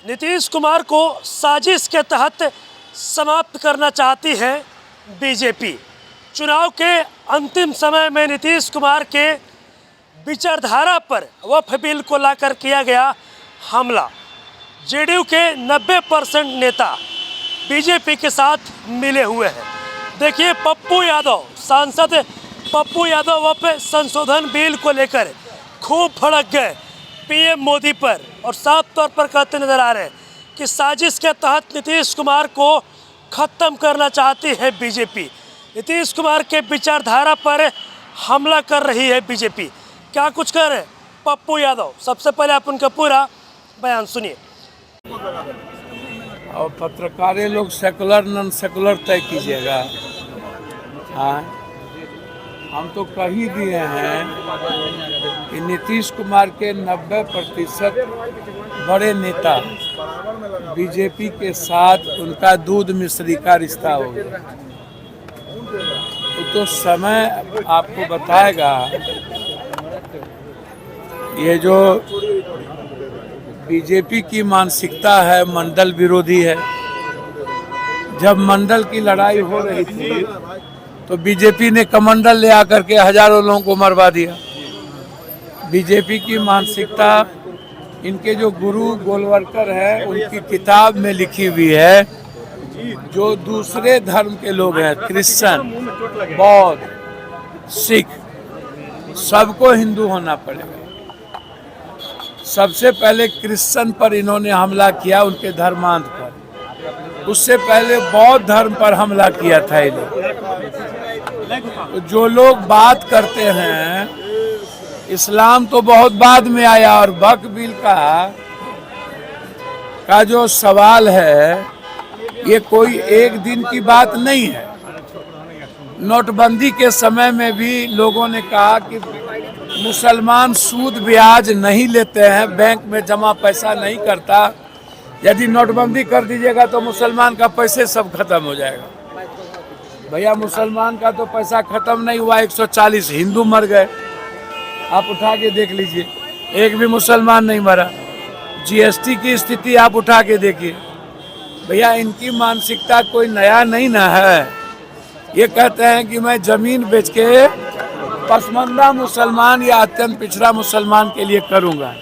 नीतीश कुमार को साजिश के तहत समाप्त करना चाहती है बीजेपी। चुनाव के अंतिम समय में नीतीश कुमार के विचारधारा पर वक्फ बिल को लाकर किया गया हमला। जेडीयू के 90% नेता बीजेपी के साथ मिले हुए हैं। देखिए, पप्पू यादव, सांसद पप्पू यादव वक्फ संशोधन बिल को लेकर खूब भड़क गए पीएम मोदी पर और साफ तौर पर कहते नजर आ रहे हैं कि साजिश के तहत नीतीश कुमार को ख़त्म करना चाहती है बीजेपी। नीतीश कुमार के विचारधारा पर हमला कर रही है बीजेपी। क्या कुछ कर रहे पप्पू यादव, सबसे पहले आप उनका पूरा बयान सुनिए। और पत्रकारें लोग सेकुलर नॉन सेकुलर तय कीजिएगा। हाँ, हम तो कह ही दिए हैं कि नीतीश कुमार के 90% बड़े नेता बीजेपी के साथ उनका दूध मिश्री का रिश्ता हो गया। तो समय आपको बताएगा। ये जो बीजेपी की मानसिकता है मंडल विरोधी है। जब मंडल की लड़ाई हो रही थी तो बीजेपी ने कमंडल ले आकर के हजारों लोगों को मरवा दिया। बीजेपी की मानसिकता, इनके जो गुरु गोलवलकर है उनकी किताब में लिखी हुई है, जो दूसरे धर्म के लोग हैं, क्रिश्चियन, बौद्ध, सिख, सबको हिंदू होना पड़ेगा। सबसे पहले क्रिश्चियन पर इन्होंने हमला किया, उनके धर्मांध पर। उससे पहले बौद्ध धर्म पर हमला किया था ये लोग। तो जो लोग बात करते हैं, इस्लाम तो बहुत बाद में आया। और वक्फ बिल का जो सवाल है, ये कोई एक दिन की बात नहीं है। नोटबंदी के समय में भी लोगों ने कहा कि मुसलमान सूद ब्याज नहीं लेते हैं, बैंक में जमा पैसा नहीं करता। यदि नोटबंदी कर दीजिएगा तो मुसलमान का पैसे सब खत्म हो जाएगा। भैया, मुसलमान का तो पैसा खत्म नहीं हुआ, 140 हिंदू मर गए। आप उठा के देख लीजिए, एक भी मुसलमान नहीं मरा। जीएसटी की स्थिति आप उठा के देखिए। भैया, इनकी मानसिकता कोई नया नहीं ना है। ये कहते हैं कि मैं जमीन बेच के पसमानदा मुसलमान या अत्यंत पिछड़ा मुसलमान के लिए करूंगा।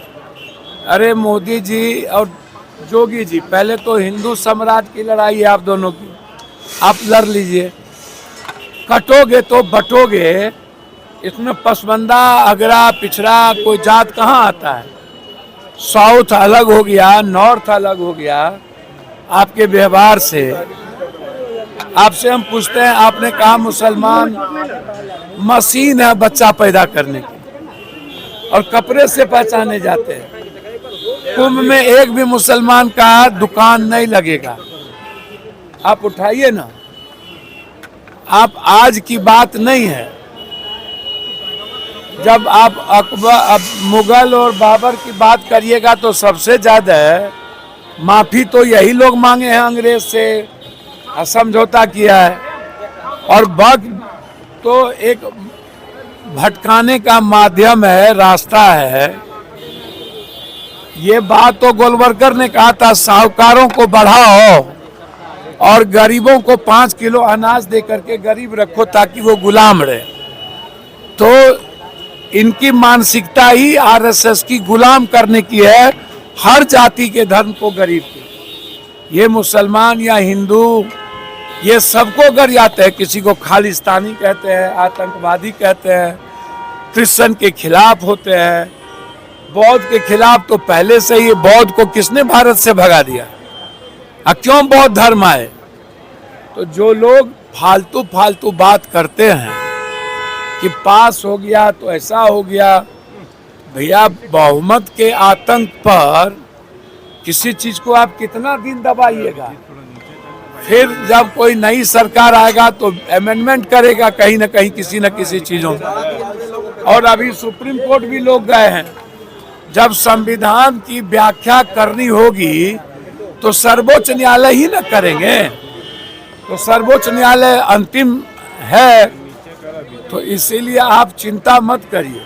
अरे मोदी जी और जोगी जी, पहले तो हिंदू साम्राज्य की लड़ाई है आप दोनों की, आप लड़ लीजिए। कटोगे तो बटोगे। इसमें पसमानदा, अगरा, पिछड़ा कोई जात कहाँ आता है। साउथ अलग हो गया, नॉर्थ अलग हो गया। आपके व्यवहार से आपसे हम पूछते हैं, आपने कहा मुसलमान मशीन है बच्चा पैदा करने की और कपड़े से पहचाने जाते हैं। कुंभ में एक भी मुसलमान का दुकान नहीं लगेगा। आप उठाइए ना, आप आज की बात नहीं है। जब आप अकबर, मुगल और बाबर की बात करिएगा तो सबसे ज्यादा माफी तो यही लोग मांगे हैं अंग्रेज से, समझौता किया है। और वक्त तो एक भटकाने का माध्यम है, रास्ता है। ये बात तो गोलवलकर ने कहा था, साहूकारों को बढ़ाओ और गरीबों को 5 किलो अनाज दे करके गरीब रखो ताकि वो गुलाम रहे। तो इनकी मानसिकता ही आरएसएस की गुलाम करने की है, हर जाति के धर्म को गरीब की। ये मुसलमान या हिंदू, ये सबको गरियाते हैं। किसी को खालिस्तानी कहते हैं, आतंकवादी कहते हैं, क्रिश्चियन के खिलाफ होते हैं, बौद्ध के खिलाफ। तो पहले से ही बौद्ध को किसने भारत से भगा दिया? क्यों बौद्ध धर्म आए? तो जो लोग फालतू फालतू बात करते हैं कि पास हो गया तो ऐसा हो गया, भैया, बहुमत के आतंक पर किसी चीज को आप कितना दिन दबाइएगा? फिर जब कोई नई सरकार आएगा तो अमेंडमेंट करेगा कहीं ना कहीं, किसी न किसी चीजों में। और अभी सुप्रीम कोर्ट भी लोग गए हैं। जब संविधान की व्याख्या करनी होगी तो सर्वोच्च न्यायालय ही ना करेंगे। तो सर्वोच्च न्यायालय अंतिम है। तो इसीलिए आप चिंता मत करिए।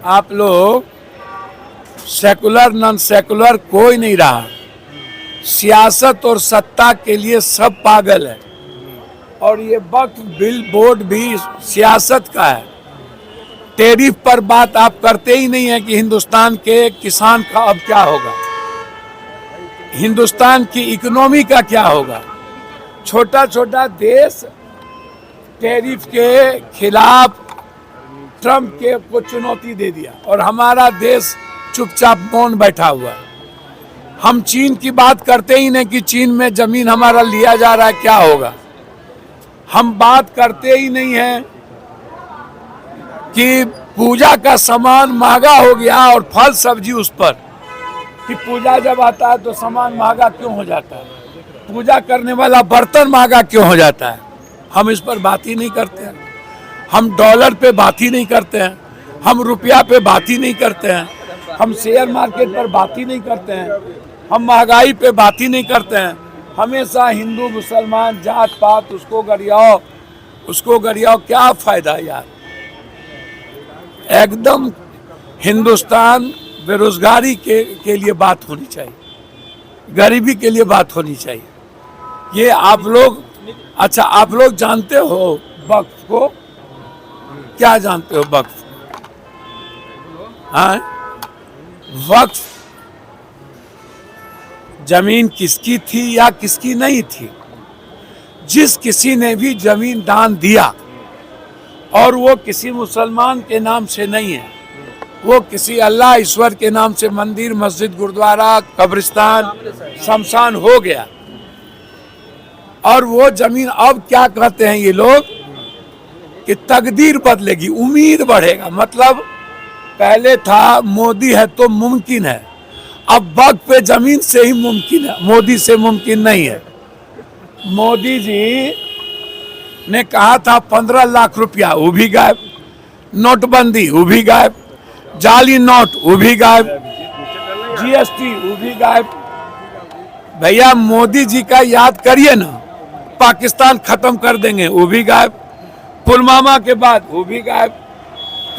आप लोग सेकुलर नॉन सेकुलर कोई नहीं रहा। सियासत और सत्ता के लिए सब पागल है, और ये वक्फ बिल बोर्ड भी सियासत का है। टैरिफ पर बात आप करते ही नहीं है कि हिंदुस्तान के किसान का अब क्या होगा, हिंदुस्तान की इकोनॉमी का क्या होगा। छोटा छोटा देश टैरिफ के खिलाफ ट्रम्प के को चुनौती दे दिया, और हमारा देश चुपचाप मौन बैठा हुआ है। हम चीन की बात करते ही नहीं कि चीन में जमीन हमारा लिया जा रहा है, क्या होगा। हम बात करते ही नहीं है कि पूजा का सामान महंगा हो गया और फल सब्जी उस पर, कि पूजा जब आता है तो सामान महंगा क्यों हो जाता है, पूजा करने वाला बर्तन महंगा क्यों हो जाता है। हम इस पर बात ही नहीं करते हैं। हम डॉलर पे बात ही नहीं करते हैं, हम रुपया पे बात ही नहीं करते हैं, हम शेयर मार्केट पर बात ही नहीं करते हैं, हम महंगाई पे बात ही नहीं करते हैं। हमेशा हिंदू मुसलमान जात पात उसको गरियाओ, क्या फायदा यार। एकदम हिंदुस्तान बेरोजगारी के लिए बात होनी चाहिए, गरीबी के लिए बात होनी चाहिए। ये आप लोग, अच्छा आप लोग जानते हो वक्फ को, क्या जानते हो वक्फ? हाँ, वक्फ जमीन किसकी थी या किसकी नहीं थी, जिस किसी ने भी जमीन दान दिया और वो किसी मुसलमान के नाम से नहीं है, वो किसी अल्लाह ईश्वर के नाम से मंदिर मस्जिद गुरुद्वारा कब्रिस्तान शमशान हो गया, और वो जमीन अब क्या कहते हैं ये लोग कि तकदीर बदलेगी, उम्मीद बढ़ेगा। मतलब पहले था मोदी है तो मुमकिन है, अब वक्त पे जमीन से ही मुमकिन है, मोदी से मुमकिन नहीं है। मोदी जी ने कहा था 15 लाख रुपया, वो भी गायब। नोटबंदी, वो भी गायब। जाली नोट, वो भी गायब। जीएसटी, वो भी गायब। भैया मोदी जी का याद करिए ना, पाकिस्तान खत्म कर देंगे, वो भी गायब। पुलवामा के बाद वो भी गायब।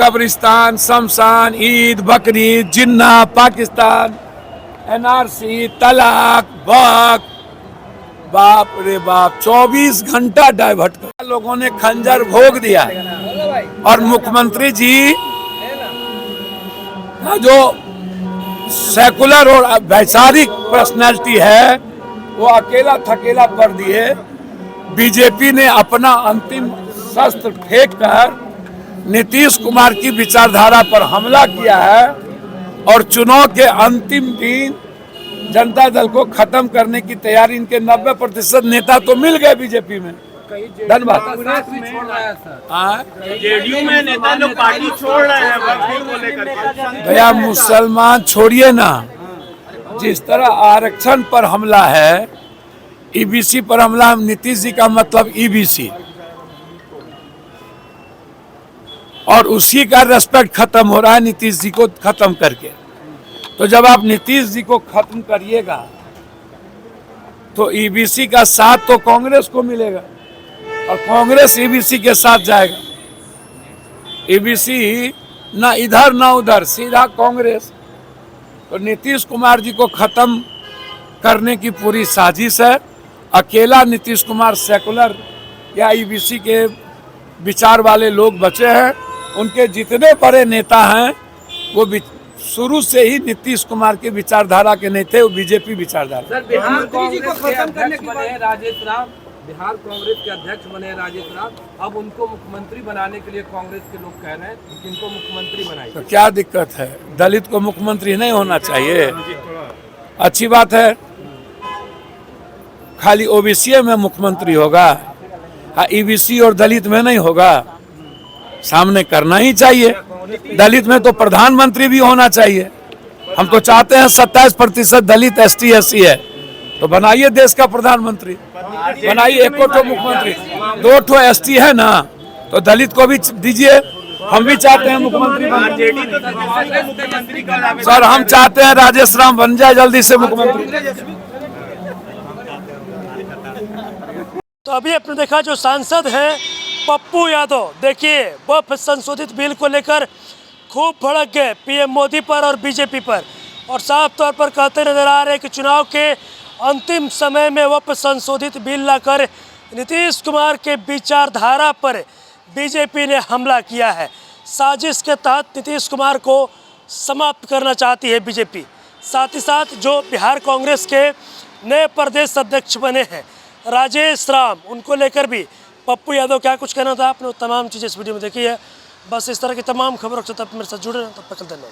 कब्रिस्तान, शमशान, ईद, बकरीद, जिन्ना, पाकिस्तान, एनआरसी, तलाक, वक्फ, बाप रे बाप, 24 घंटा डाइवर्ट कर लोगों ने खंजर भोग दिया। और मुख्यमंत्री जी जो सेकुलर और वैचारिक पर्सनैलिटी है, वो अकेला थकेला कर दिए। बीजेपी ने अपना अंतिम शस्त्र फेंक कर नीतीश कुमार की विचारधारा पर हमला किया है, और चुनाव के अंतिम दिन जनता दल को खत्म करने की तैयारी। इनके 90% नेता तो मिल गए बीजेपी में। धन्यवाद। जेडीयू में नेता लोग पार्टी छोड़ रहे हैं वक्फ बिल को लेकर। भैया मुसलमान छोड़िए ना, जिस तरह आरक्षण पर हमला है, ईबीसी पर हमला, नीतीश जी का मतलब ईबीसी, और उसी का रेस्पेक्ट खत्म हो रहा है नीतीश जी को खत्म करके। तो जब आप नीतीश जी को खत्म करिएगा तो ईबीसी का साथ तो कांग्रेस को मिलेगा, और कांग्रेस ईबीसी के साथ जाएगा। ईबीसी ना इधर ना उधर, सीधा कांग्रेस। तो नीतीश कुमार जी को खत्म करने की पूरी साजिश है। अकेला नीतीश कुमार सेकुलर या ईबीसी के विचार वाले लोग बचे हैं। उनके जितने बड़े नेता हैं वो शुरू से ही नीतीश कुमार के विचारधारा के नहीं थे, वो बीजेपी विचारधारा। सर, बिहार कांग्रेस के अध्यक्ष बने हैं राजेश राम, बिहार कांग्रेस के अध्यक्ष बने हैं राजेश राम। अब उनको मुख्यमंत्री बनाने के लिए कांग्रेस के लोग कह रहे हैं कि इनको मुख्यमंत्री बनाइए। तो क्या दिक्कत है? दलित को मुख्यमंत्री नहीं होना चाहिए? अच्छी बात है। खाली ओबीसी में मुख्यमंत्री होगा, ईबीसी और दलित में नहीं होगा? सामने करना ही चाहिए। दलित में तो प्रधानमंत्री भी होना चाहिए। हम तो चाहते हैं 27% दलित ST SC है, तो बनाइए देश का प्रधानमंत्री, बनाइए। एक तो मुख्यमंत्री, 2 ST है ना, तो दलित को भी दीजिए। हम भी चाहते हैं मुख्यमंत्री सर, हम चाहते हैं राजेश राम बन जाए जल्दी से मुख्यमंत्री। तो अभी आपने देखा जो सांसद हैं पप्पू यादव, देखिए वक्फ संशोधित बिल को लेकर खूब भड़क गए पीएम मोदी पर और बीजेपी पर। और साफ तौर पर कहते नजर आ रहे हैं कि चुनाव के अंतिम समय में वह संशोधित बिल लाकर नीतीश कुमार के विचारधारा पर बीजेपी ने हमला किया है। साजिश के तहत नीतीश कुमार को समाप्त करना चाहती है बीजेपी। साथ ही साथ जो बिहार कांग्रेस के नए प्रदेश अध्यक्ष बने हैं राजेश राम, उनको लेकर भी पप्पू यादव क्या कुछ कहना था आपने, तमाम चीज़ें इस वीडियो में देखी है। बस इस तरह की तमाम खबरों के साथ आप मेरे साथ जुड़े रहें। तब तक धन्यवाद।